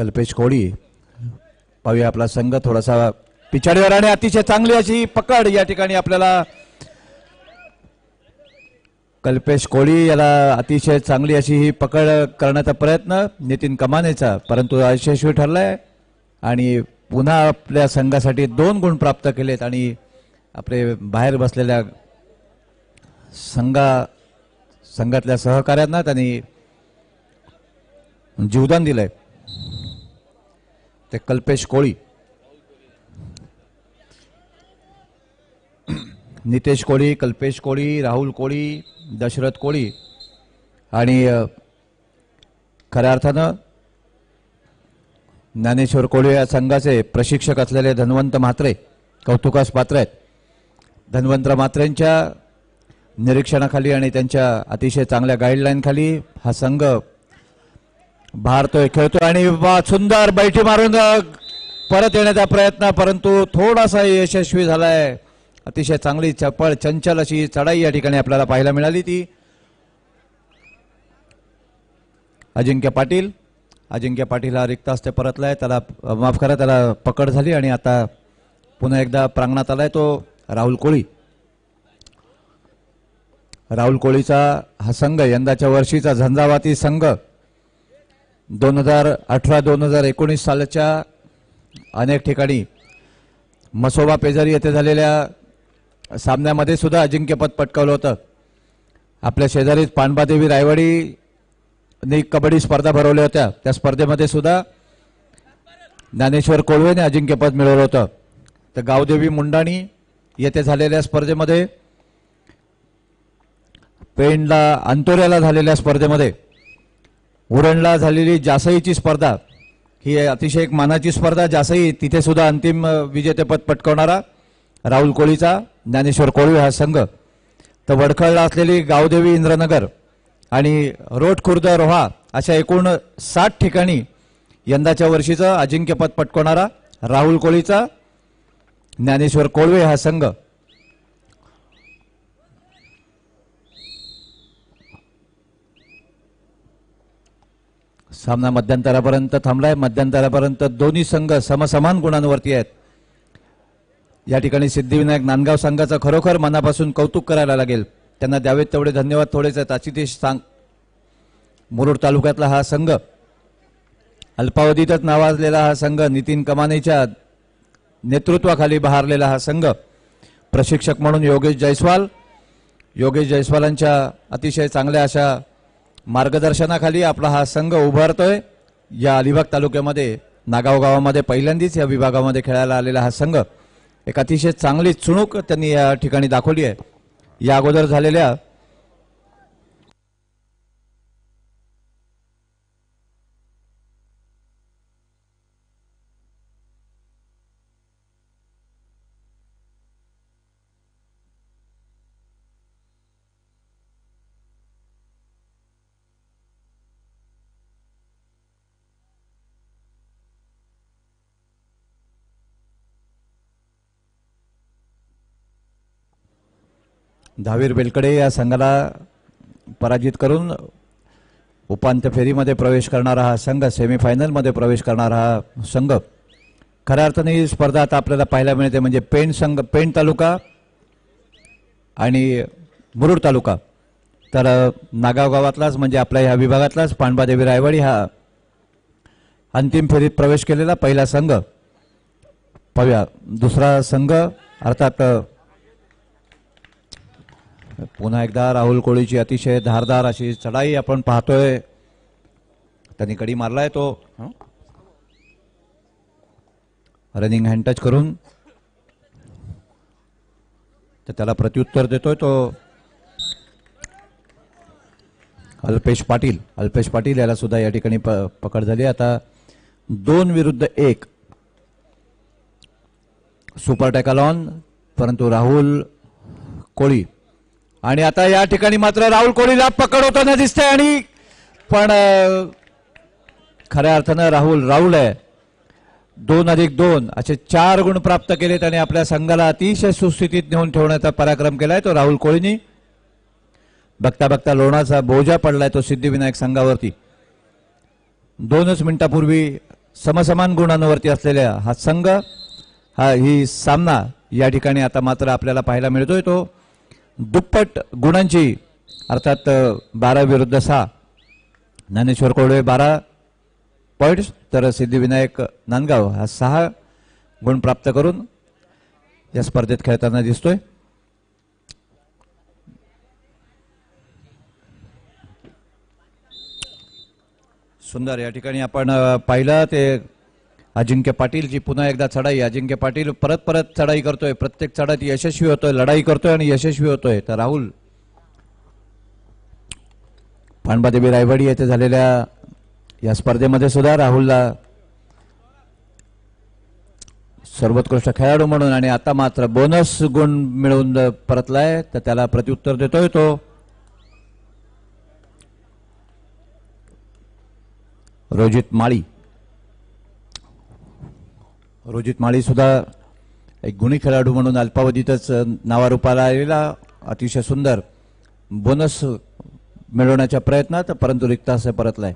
कल्पेश कोळी पाहूया आपला संघ थोडासा पिछाडीवर आणि अतिशय चांगली अशी पकड या ठिकाणी आपल्याला कल्पेश कोळी याला अतिशय चांगली अशी ही पकड करण्याचा प्रयत्न नितीन कमानेचा परंतु अयशस्वी ठरलाय आणि पुन्हा आपल्या संघासाठी 2 गुण प्राप्त केलेत आणि आपले बाहेर बसलेल्या संघातल्या सहकाऱ्यांना त्यांनी जीवदान दिलंय ते कल्पेश कोळी नितेश कोळी कल्पेश कोळी राहुल कोळी दशरथ कोळी आणि खऱ्या अर्थानं ज्ञानेश्वर कोळी या संघाचे प्रशिक्षक असलेले धन्वंत म्हात्रे कौतुकास पात्र आहेत। धन्वंत म्हात्रेंच्या निरीक्षणाखाली आणि त्यांच्या अतिशय चांगल्या गाईडलाईन खाली हा संघ भारतोय खेळतोय आणि सुंदर बैठी मारून परत येण्याचा प्रयत्न परंतु थोडासा यशस्वी झालाय। अतिशय चांगली चपळ चंचल अशी चढाई या ठिकाणी आपल्याला पाहायला मिळाली ती अजिंक्य पाटील हा रिक्त हस्ते परतलाय त्याला माफ करा त्याला पकड झाली आणि आता पुन्हा एकदा प्रांगणात आलाय तो राहुल कोळीचा हा संघ यंदाच्या वर्षीचा झंझावाती संघ 2018-2019 सालच्या अनेक ठिकाणी मसोबा पेजारी येथे झालेल्या सामन्यामध्ये सुद्धा अजिंक्यपद पटकावलं होतं। आपल्या शेजारीच पांडबादेवी रायवाडी कबड्डी स्पर्धा भरवल्या होत्या त्या स्पर्धेमध्ये सुद्धा ज्ञानेश्वर कोळवेने अजिंक्यपद मिळवलं होतं। तर गावदेवी मुंडाणी येथे झालेल्या स्पर्धेमध्ये पेंडला अंतोऱ्याला झालेल्या स्पर्धेमध्ये उरणला झालेली जासईची स्पर्धा ही अतिशय एक मानाची स्पर्धा जासई तिथे सुद्धा अंतिम विजेतेपद पटकावणारा राहुल कोळीचा ज्ञानेश्वर कोळवे हा संघ तर वडखळला असलेली गावदेवी इंद्रनगर आणि रोट खुर्द रोहा अशा एकूण 60 ठिकाणी यंदाच्या वर्षीचं अजिंक्यपद पटकावणारा राहुल कोळीचा ज्ञानेश्वर कोळवे हा संघ सामना मध्यंतरापर्यंत थांबलाय। मध्यंतरापर्यंत दोन्ही संघ समसमान गुणांवरती आहेत। या ठिकाणी सिद्धिविनायक नांदगाव संघाचं खरोखर मनापासून कौतुक करायला लागेल त्यांना द्यावेत तेवढे धन्यवाद थोडेच आहेत। आशितेश मुरुड तालुक्यातला हा संघ अल्पावधीतच नावाजलेला हा संघ नितीन कमानेच्या नेतृत्वाखाली बहारलेला हा संघ प्रशिक्षक म्हणून योगेश जयस्वालांच्या अतिशय चांगल्या अशा मार्गदर्शनाखाली आपला हा संघ उभारतोय। या अलिबाग तालुक्यामध्ये नागाव गावामध्ये पहिल्यांदाच या विभागामध्ये खेळायला आलेला हा संघ एक अतिशय चांगली चुणूक त्यांनी या ठिकाणी दाखवली आहे। या अगोदर झालेल्या धावीर बेलकडे या संघाला पराजित करून उपांत्य फेरीमध्ये प्रवेश करणारा हा संघ सेमीफायनल मध्ये प्रवेश करणारा हा संघ खऱ्या अर्थाने ही स्पर्धा आता आपल्याला पाहायला मिळते म्हणजे पेण तालुका आणि मुरुड तालुका तर नागाव गावातलाच म्हणजे आपल्या ह्या विभागातलाच पांडबादेवी रायवाडी हा अंतिम फेरीत प्रवेश केलेला पहिला संघ पाहूया। दुसरा संघ अर्थात पुन्हा एकदा राहुल कोळीची अतिशय धारदार अशी चढाई आपण पाहतोय। त्यांनी कडी मारलाय तो रनिंग हँड टच करून तर त्याला प्रत्युत्तर देतोय तो अल्पेश पाटील याला सुद्धा या ठिकाणी पकड झाली। आता 2 विरुद्ध 1 सुपर टॅकल ऑन परंतु राहुल कोळी आणि आता या ठिकाणी मात्र राहुल कोळीला पकड होताना दिसते आणि पण खऱ्या अर्थानं राहुल आहे 2+2 असे 4 गुण प्राप्त केलेत आणि आपल्या संघाला अतिशय सुस्थितीत नेऊन ठेवण्याचा पराक्रम केलाय तो राहुल कोळीनी। बघता बघता लोणाचा बोजा पडलाय तो सिद्धिविनायक संघावरती। 2 मिनिटापूर्वी समसमान गुणांवरती असलेल्या हा संघ ही सामना या ठिकाणी आता मात्र आपल्याला पाहायला मिळतोय तो दुप्पट गुणांची अर्थात 12-6 ज्ञानेश्वर कोळवे 12 पॉईंट्स तर सिद्धिविनायक नांदगाव हा 6 गुण प्राप्त करून या स्पर्धेत खेळताना दिसतोय. सुंदर या ठिकाणी आपण पाहिलं ते अजिंक्य पाटील जी पुन्हा एकदा चढाई अजिंक्य पाटील परत परत चढाई करतोय प्रत्येक चढाईत यशस्वी होतोय लढाई करतोय आणि यशस्वी होतोय. तर राहुल पांडबादेवी रायवाडी येथे झालेल्या या स्पर्धेमध्ये सुद्धा राहुलला सर्वोत्कृष्ट खेळाडू म्हणून आणि आता मात्र बोनस गुण मिळवून परतलाय तर त्याला प्रत्युत्तर देतोय तो रोजित माळी सुद्धा एक गुणी खेळाडू म्हणून अल्पावधीतच नावारूपाला आलेला अतिशय सुंदर बोनस मिळवण्याच्या प्रयत्नात परंतु रिक्त असे परतलाय.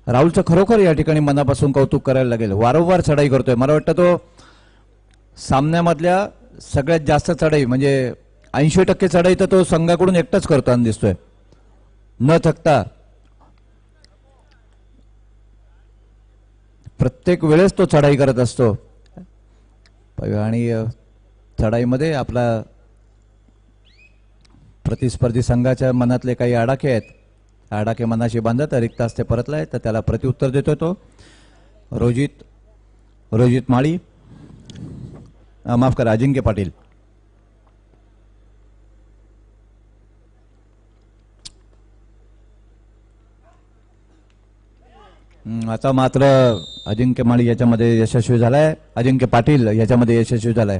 राहुलचं खरोखर या ठिकाणी मनापासून कौतुक करायला लागेल. वारंवार चढाई करतोय. मला वाटतं तो सामन्यामधल्या सगळ्यात जास्त चढाई म्हणजे 80% चढाई तर तो संघाकडून एकटाच करताना दिसतोय न थकता. प्रत्येक वेळेस तो चढाई करत असतो आणि चढाईमध्ये आपला प्रतिस्पर्धी संघाच्या मनातले काही आडाखे आहेत आडाखे मनाशी बांधत रिक्त असते परतलाय तर त्याला प्रत्युत्तर देतोय तो रोजित माळी माफ करा अजिंक्य पाटील. आता मात्र अजिंक्य माळी याच्यामध्ये यशस्वी झालाय अजिंक्य पाटील याच्यामध्ये यशस्वी झालाय.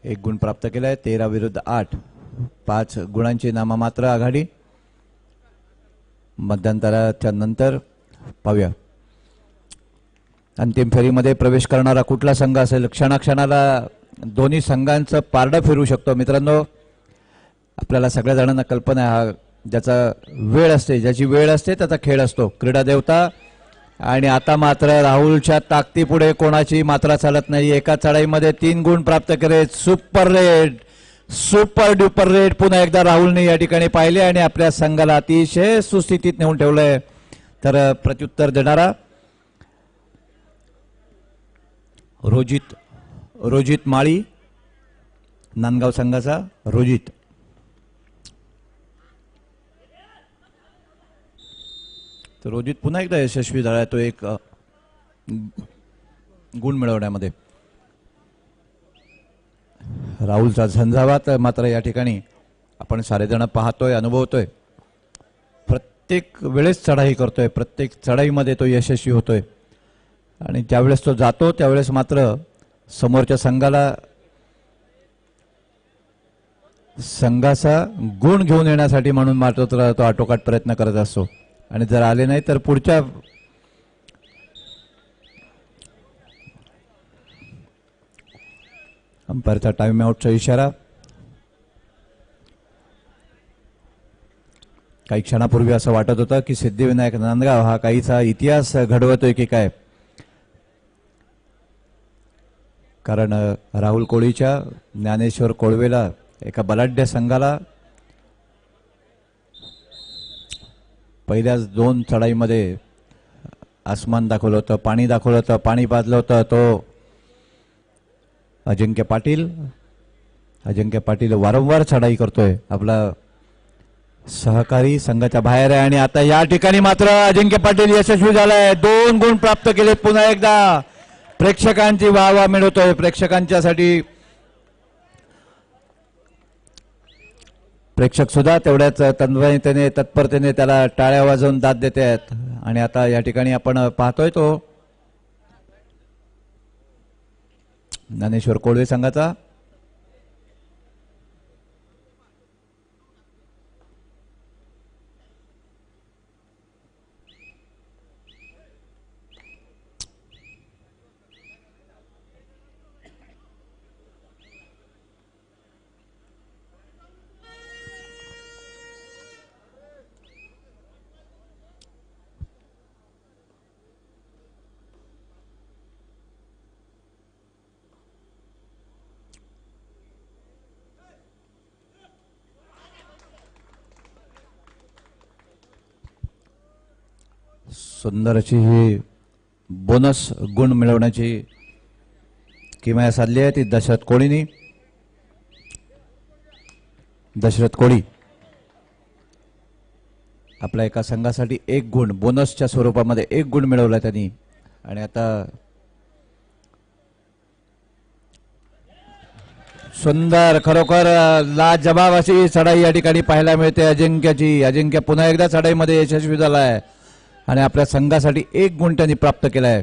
1 गुण प्राप्त केलाय 13-8 5 गुणांची नाममात्र आघाडी. मध्यंतराच्या नंतर पाहूया अंतिम फेरीमध्ये प्रवेश करणारा कुठला संघ असेल. क्षणाक्षणाला दोन्ही संघांचं पारडं फिरू शकतो. मित्रांनो आपल्याला सगळ्या जणांना कल्पना आहे हा ज्याचा वेळ असते ज्याची वेळ असते त्याचा खेळ असतो क्रीडा देवता. आणि आता मात्र राहुलच्या ताकदीपुढे कोणाची मात्रा चालत नाही. एका चढाईमध्ये 3 गुण प्राप्त केले. सुपर ड्युपर रेड पुन्हा एकदा राहुलने या ठिकाणी पाहिले आणि आपल्या संघाला अतिशय सुस्थितीत नेऊन ठेवलंय. तर प्रत्युत्तर देणारा रोजित माळी नांदगाव संघाचा रोजित. तर रोजित पुन्हा एकदा यशस्वी झाला तो एक गुण मिळवण्यामध्ये. राहुलचा झंझावात मात्र या ठिकाणी आपण सारेजण पाहतोय अनुभवतोय. प्रत्येक वेळेस चढाई करतोय प्रत्येक चढाईमध्ये तो यशस्वी होतोय आणि ज्यावेळेस तो जातो त्यावेळेस मात्र समोरच्या संघाचा गुण घेऊन येण्यासाठी म्हणून मात्र तो आटोकाट प्रयत्न करत असतो आणि जर आले नाही तर पुढच्या अंपायरचा टाइम आउटचा इशारा. काही क्षणापूर्वी असं वाटत होतं की सिद्धिविनायक नांदगाव हा काहीचा इतिहास घडवतोय की काय. कारण राहुल कोळीच्या ज्ञानेश्वर कोळवेला एका बलाढ्य संघाला पहिल्याच 2 चढाईमध्ये आसमान दाखवलं होतं पाणी दाखवलं होतं पाणी पाजलं होतं. तो अजिंक्य पाटील वारंवार चढाई करतोय. आपला सहकारी संघाच्या बाहेर आहे आणि आता या ठिकाणी मात्र अजिंक्य पाटील यशस्वी झालाय. 2 गुण प्राप्त केले. पुन्हा एकदा प्रेक्षकांची वाहवा मिळवतोय. प्रेक्षकांच्यासाठी प्रेक्षक सुद्धा तेवढ्याच तन्मयतेने तत्परतेने त्याला टाळ्या वाजवून दाद देत आहेत. आणि आता या ठिकाणी आपण पाहतोय तो ज्ञानेश्वर कोळवे संघाचा सुंदर अशी ही बोनस गुण मिळवण्याची किमया साधली आहे ती दशरथ कोळीनी. दशरथ कोळी आपल्या एका संघासाठी 1 गुण बोनसच्या स्वरूपामध्ये 1 गुण मिळवला त्यांनी. आणि आता सुंदर खरोखर लाजबाब अशी चढाई या ठिकाणी पाहायला मिळते अजिंक्याची. अजिंक्य पुन्हा एकदा चढाईमध्ये यशस्वी झाला आहे आणि आपल्या संघासाठी 1 गुण त्यांनी प्राप्त केला आहे.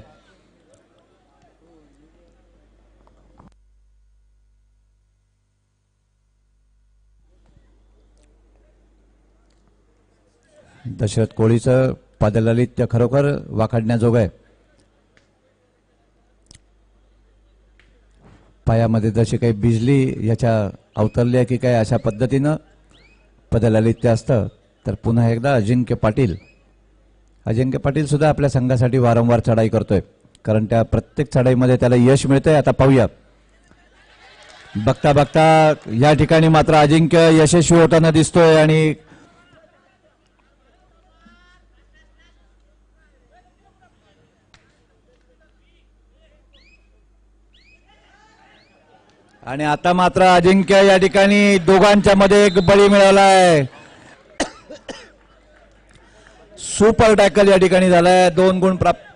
दशरथ कोळीचं पदललित खरोखर वाखाणण्याजोगं आहे. पायामध्ये जशी काही बिजली याच्या अवतरली की काय अशा पद्धतीनं पदललित असतं. तर पुन्हा एकदा अजिंक्य पाटील सुद्धा आपल्या संघासाठी वारंवार चढाई करतोय कारण त्या प्रत्येक चढाईमध्ये त्याला यश मिळतंय. आता पाहूया बघता बघता या ठिकाणी मात्र अजिंक्य यशस्वी होताना दिसतोय आणि आता मात्र अजिंक्य या ठिकाणी दोघांच्या मध्ये एक बळी मिळालाय. सुपर टॅकल या ठिकाणी झालाय. 2 गुण प्राप्त.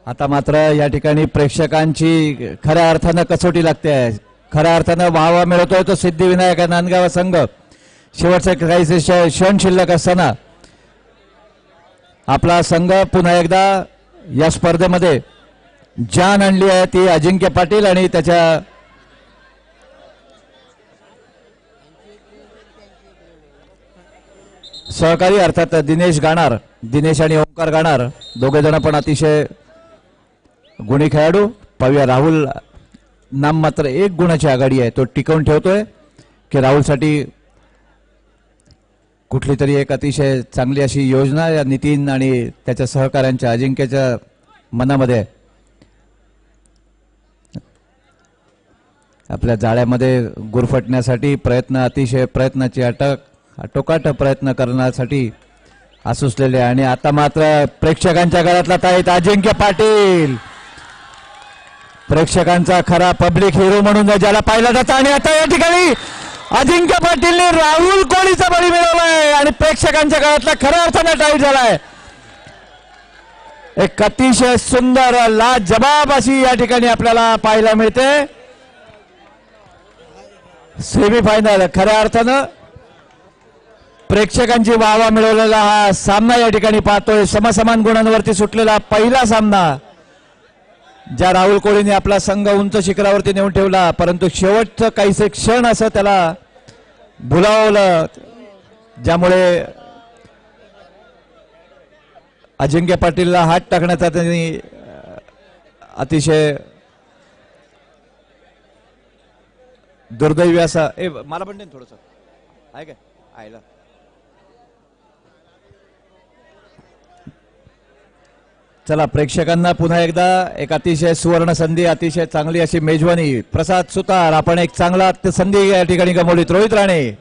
आता मात्र या ठिकाणी प्रेक्षकांची खऱ्या अर्थानं कसोटी लागते आहे. खऱ्या अर्थानं वाहवा मिळतोय तो सिद्धिविनायक नांदगाव संघ. शेवटचे काहीसे क्षण शिल्लक असताना आपला संघ पुन्हा एकदा या स्पर्धेमध्ये जान आणली आहे ती अजिंक्य पाटील आणि त्याच्या सहकारी अर्थात दिनेश आणि ओंकार गाणार दोघे जण पण अतिशय गुणी खेळाडू. पाहूया राहुल नाम मात्र 1 गुणाची आघाडी आहे. तो टिकवून ठेवतोय की राहुलसाठी कुठली तरी एक अतिशय चांगली अशी योजना या नितीन आणि त्याच्या सहकाऱ्यांच्या अजिंक्यच्या मनामध्ये आपल्या जाळ्यामध्ये गुरफटण्यासाठी अतिशय प्रयत्नाची आटोकाट प्रयत्न करण्यासाठी आसुसलेले. आणि आता मात्र प्रेक्षकांच्या गळ्यातला ताईत अजिंक्य पाटील प्रेक्षकांचा खरा पब्लिक हिरो म्हणून ज्याला पाहिला जातं. आणि आता या ठिकाणी अजिंक्य पाटीलने राहुल कोळीचा बळी मिळवलाय आणि प्रेक्षकांच्या गळ्यातला खऱ्या अर्थाने टाईट झालाय. एक अतिशय सुंदर लाजबाब अशी या ठिकाणी आपल्याला पाहायला मिळते. सेमीफायनल खऱ्या अर्थानं प्रेक्षकांची वाहवा मिळवलेला हा सामना या ठिकाणी पाहतोय. समसमान गुणांवरती सुटलेला पहिला सामना ज्या राहुल कोळीने आपला संघ उंच शिखरावरती नेऊन ठेवला, परंतु शेवटचं काहीसे क्षण असं त्याला भुलावलं, ज्यामुळे अजिंक्य पाटीलला हात टाकण्याचा त्यांनी अतिशय दुर्दैवी असा मला पण थोडस आहे काय आयला. चला, प्रेक्षकांना पुन्हा एकदा एक अतिशय सुवर्ण संधी, अतिशय चांगली अशी मेजवानी. प्रसाद सुतार, आपण एक चांगला संधी या ठिकाणी गमावलीत. रोहित राणे.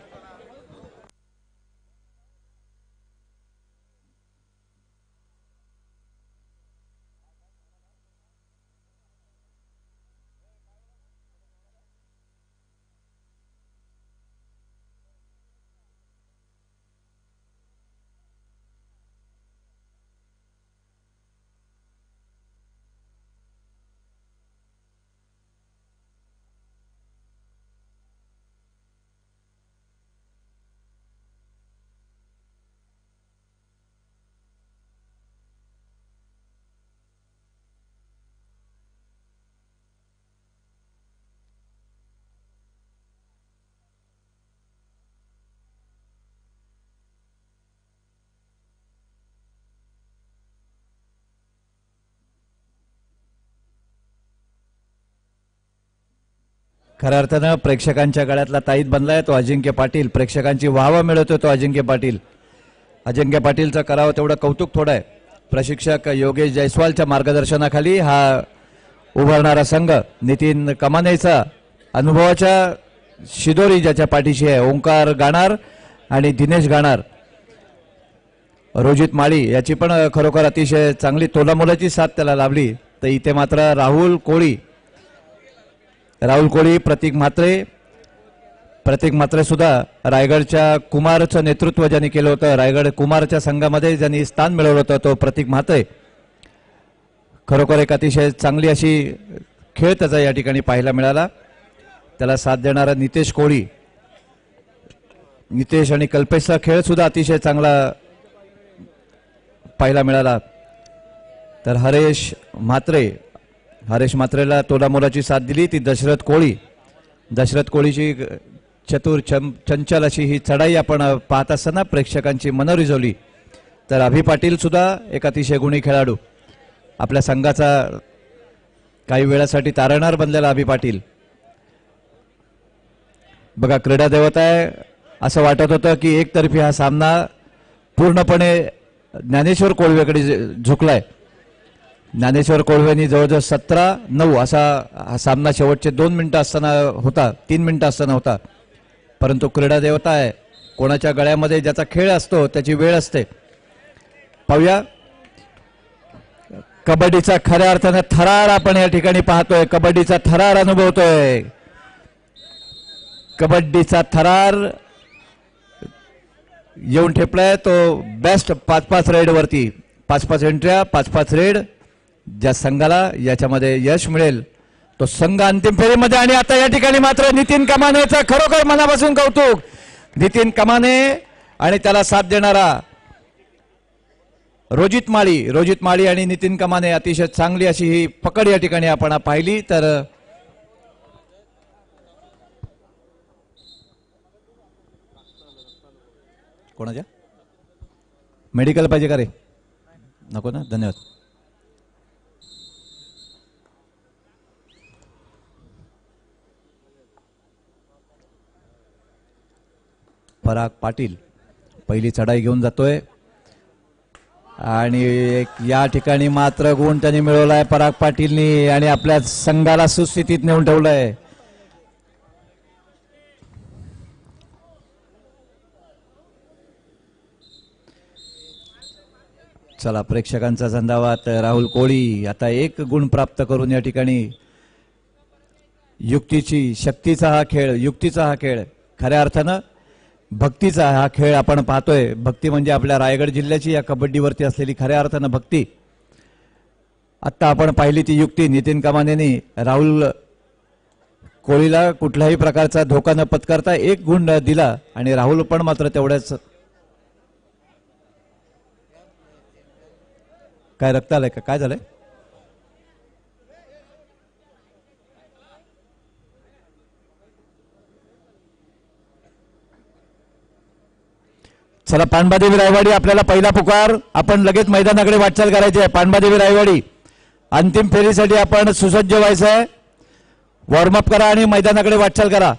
खऱ्या अर्थानं प्रेक्षकांच्या गळ्यातला ताईत बनलाय तो अजिंक्य पाटील. प्रेक्षकांची वाहवा मिळवतोय तो अजिंक्य पाटील. अजिंक्य पाटीलचं करावं तेवढं कौतुक थोडं आहे. प्रशिक्षक योगेश जयस्वालच्या मार्गदर्शनाखाली हा उभारणारा संघ नितीन कमानेचा अनुभवाच्या शिदोरी ज्याच्या पाठीशी आहे, ओंकार गाणार आणि दिनेश गाणार, रोजित माळी याची पण खरोखर अतिशय चांगली तोलामोलाची साथ त्याला लाभली. तर इथे मात्र राहुल कोळी, प्रतीक म्हात्रे सुद्धा रायगडच्या कुमारचं नेतृत्व ज्यांनी केलं होतं, रायगड कुमारच्या संघामध्ये ज्यांनी स्थान मिळवलं होतं तो प्रतीक म्हात्रे. खरोखर एक अतिशय चांगली अशी खेळ त्याचा या ठिकाणी पाहायला मिळाला. त्याला साथ देणारा नितेश कोळी, नितेश आणि कल्पेशचा खेळ सुद्धा अतिशय चांगला पाहायला मिळाला. तर हरेश म्हात्रेला तोलामोलाची साथ दिली ती दशरथ कोळीची चतुर चंचल अशी ही चढाई आपण पाहत असताना प्रेक्षकांची मनं रिझवली. तर अभि पाटील सुद्धा एक अतिशय गुणी खेळाडू, आपल्या संघाचा काही वेळासाठी तारणहार बनलेला अभि पाटील. बघा, क्रीडा देवता आहे असं वाटत होतं की एकतर्फी हा सामना पूर्णपणे ज्ञानेश्वर कोळवेकडे झुकलाय. ज्ञानेश्वर कोळवेनी जवळजवळ 17-9 असा हा सामना शेवटचे 2 मिनिटं असताना होता, 3 मिनिटं असताना होता. परंतु क्रीडा देवता आहे, कोणाच्या गळ्यामध्ये ज्याचा खेळ असतो त्याची वेळ असते. पाहूया कबड्डीचा खऱ्या अर्थाने थरार आपण या ठिकाणी पाहतोय, कबड्डीचा थरार अनुभवतोय. कबड्डीचा थरार येऊन ठेपलाय तो बेस्ट 5-5 रेड वरती. 5-5 एंट्र्या, 5-5 रेड. ज्या संघाला याच्यामध्ये यश मिळेल तो संघ अंतिम फेरीमध्ये. आणि आता या ठिकाणी मात्र नितीन कमानेचा खरोखर मनापासून कौतुक. नितीन कमाने आणि त्याला साथ देणारा रोजित माळी आणि नितीन कमाने, अतिशय चांगली अशी ही पकड या ठिकाणी आपण पाहिली. तर कोणाच्या मेडिकल पाहिजे का रे? नको ना, धन्यवाद. पराग पाटील पहिली चढाई घेऊन जातोय आणि या ठिकाणी मात्र गुण त्यांनी मिळवलाय पराग पाटीलनी आणि आपल्या संघाला सुस्थितीत नेऊन ठेवलंय. चला, प्रेक्षकांचा झंझावात. राहुल कोळी आता 1 गुण प्राप्त करून या ठिकाणी शक्तीचा हा खेळ, खऱ्या अर्थानं भक्तीचा हा खेळ आपण पाहतोय. भक्ती म्हणजे आपल्या रायगड जिल्ह्याची या कबड्डीवरती असलेली खऱ्या अर्थानं भक्ती. आता आपण पाहिली ती युक्ती. नितीन कमानेनी राहुल कोळीला कुठल्याही प्रकारचा धोका न पत्करता 1 गुण दिला आणि राहुल पण मात्र तेवढ्याच. काय रक्त आलंय का? काय झालंय? चला पांडवादेवी रायवाडी आपल्याला पहिला पुकार. आपण लगेच मैदानाकडे वाटचाल करायची आहे. पांडवादेवी रायवाडी अंतिम फेरीसाठी आपण सुसज्ज व्हायचं आहे. वॉर्मअप करा आणि मैदानाकडे वाटचाल करा.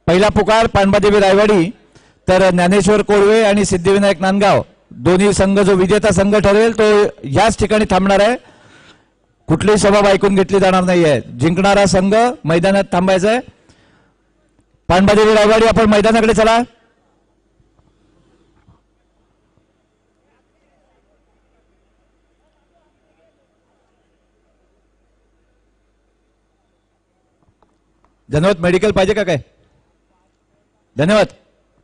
पहिला पुकार पांडवादेवी रायवाडी. तर ज्ञानेश्वर कोळवे आणि सिद्धिविनायक नांदगाव दोन्ही संघ जो विजेता संघ ठरेल तो याच ठिकाणी थांबणार आहे. कुठलीही सभा ऐकून घेतली जाणार नाहीये. जिंकणारा संघ मैदानात थांबायचा आहे. पांडवादेवी रायवाडी आपण मैदानाकडे चला. धन्यवाद. मेडिकल पाहिजे का काय? धन्यवाद.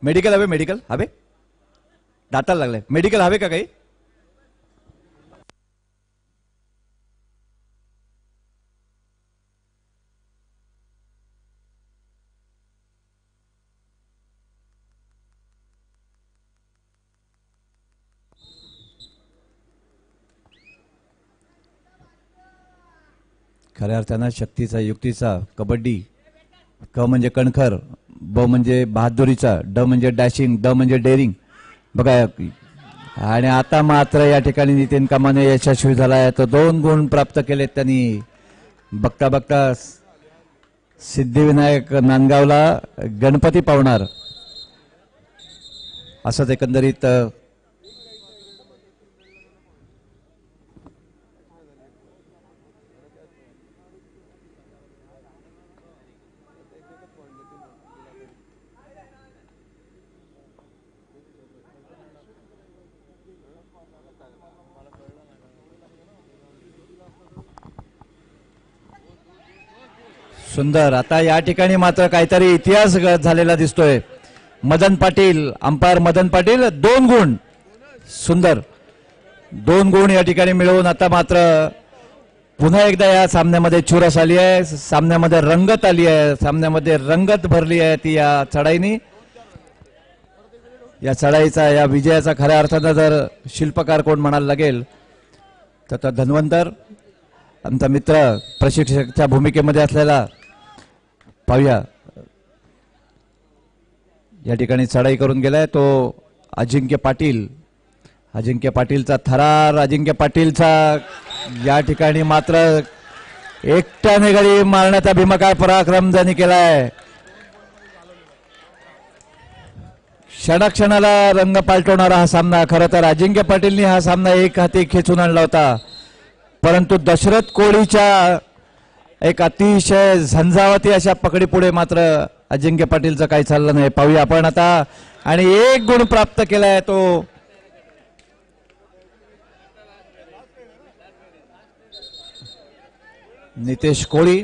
मेडिकल हवे? मेडिकल हवे? दाताला लागले. मेडिकल हवे का काही? खऱ्या अर्थानं शक्तीचा युक्तीचा कबड्डी. क म्हणजे कणखर, ब म्हणजे बहादुरीचा, ड म्हणजे डॅशिंग, ड म्हणजे डेअरिंग. बघा आणि आता मात्र या ठिकाणी नितीन कामाने यशस्वी झालाय. तो 2 गुण प्राप्त केलेत त्यांनी. बघता बघता सिद्धिविनायक नांदगावला गणपती पावणार असंच एकंदरीत सुंदर. आता या ठिकाणी मात्र काहीतरी इतिहास झालेला दिसतोय. मदन पाटील, अंपायर मदन पाटील 2 गुण. सुंदर 2 गुण या ठिकाणी मिळवून आता मात्र पुन्हा एकदा या सामन्यामध्ये चुरस आली आहे. सामन्यामध्ये रंगत आली आहे. सामन्यामध्ये रंगत भरली आहे ती या चढाईनी. या चढाईचा या विजयाचा खऱ्या अर्थानं जर शिल्पकार कोण म्हणायला लागेल तर धन्वंतर आमचा मित्र प्रशिक्षकाच्या भूमिकेमध्ये असलेला. पाहूया या ठिकाणी चढाई करून गेलाय तो अजिंक्य पाटील. अजिंक्य पाटीलचा थरार. अजिंक्य पाटीलचा या ठिकाणी मात्र एकट्याने गडी मारण्याचा भीमकाय पराक्रम ज्यांनी केलाय. क्षणाक्षणाला रंग पालटवणारा हा सामना. खरं तर अजिंक्य पाटीलनी हा सामना एक हाती खेचून आणला होता. परंतु दशरथ कोळीच्या एक अतिशय झंझावती अशा पकडीपुढे मात्र अजिंक्य पाटीलचं काही चाललं नाही. पाहूया आपण आता. आणि 1 गुण प्राप्त केलाय तो नितेश कोळी.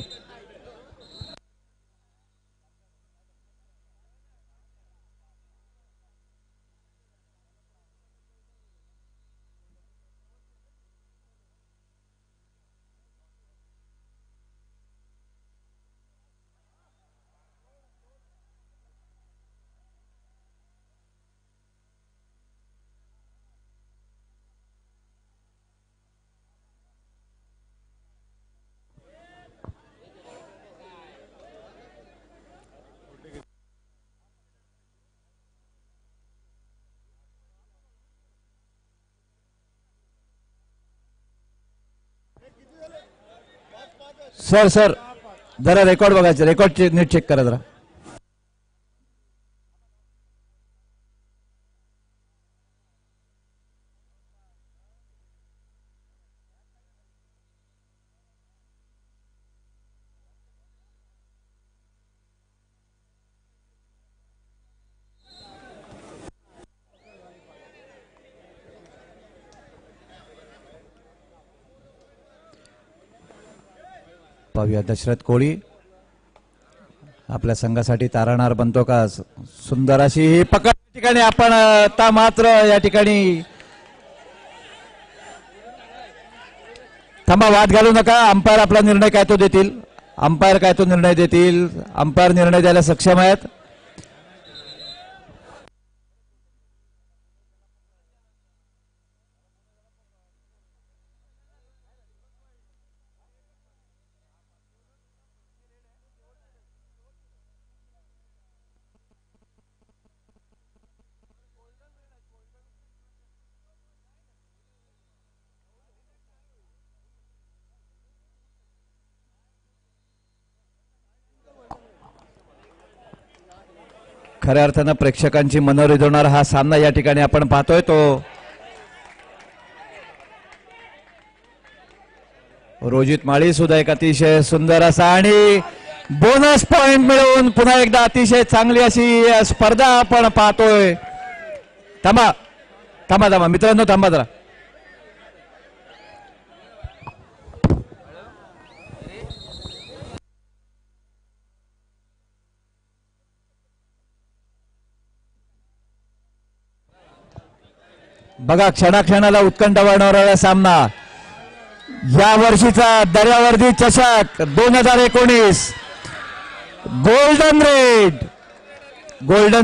सर जरा रेकॉर्ड बघायचं. रेकॉर्ड नीट चेक करा जरा. पाहूया दशरथ कोळी आपल्या संघासाठी तारणार बनतो का. सुंदर अशी ही पकड ठिकाणी आपण आता मात्र या ठिकाणी थांबा. वाद घालू नका. अंपायर आपला निर्णय काय तो देतील. अंपायर काय तो निर्णय देतील. अंपायर निर्णय द्यायला सक्षम आहेत. खऱ्या अर्थानं प्रेक्षकांची मनं रिझवणारा हा सामना या ठिकाणी आपण पाहतोय तो रोजित माळी सुद्धा एक अतिशय सुंदर असा आणि बोनस पॉइंट मिळवून पुन्हा एकदा अतिशय चांगली अशी स्पर्धा आपण पाहतोय. थांबा थांबा थांबा मित्रांनो, थांबा जरा. बघा क्षणाक्षणाला उत्कंठ वाढवणारा सामना, या वर्षीचा दर्यावर्दी चषक 2019 गोल्डन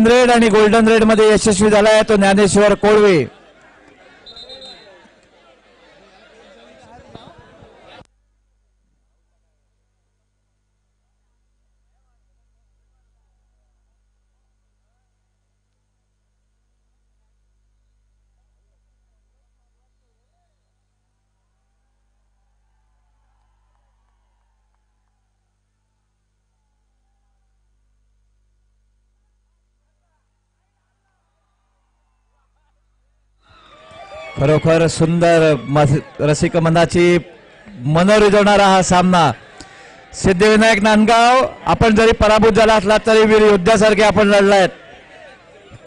रेड आणि गोल्डन रेड मध्ये यशस्वी झालाय तो ज्ञानेश्वर कोळवे. खरोखर सुंदर रसिक मनाची मन रिझवणारा हा सामना. सिद्धिविनायक नांदगाव, आपण जरी पराभूत झाला असला तरी वीर योद्ध्यासारखे आपण लढलायत.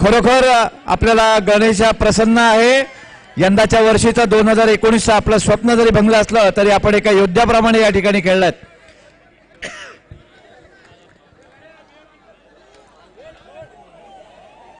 खरोखर आपल्याला गणेशा प्रसन्न आहे. यंदाच्या वर्षीचा 2019 आपलं स्वप्न जरी भंगलं असलं तरी आपण एका योद्ध्याप्रमाणे या ठिकाणी खेळलायत.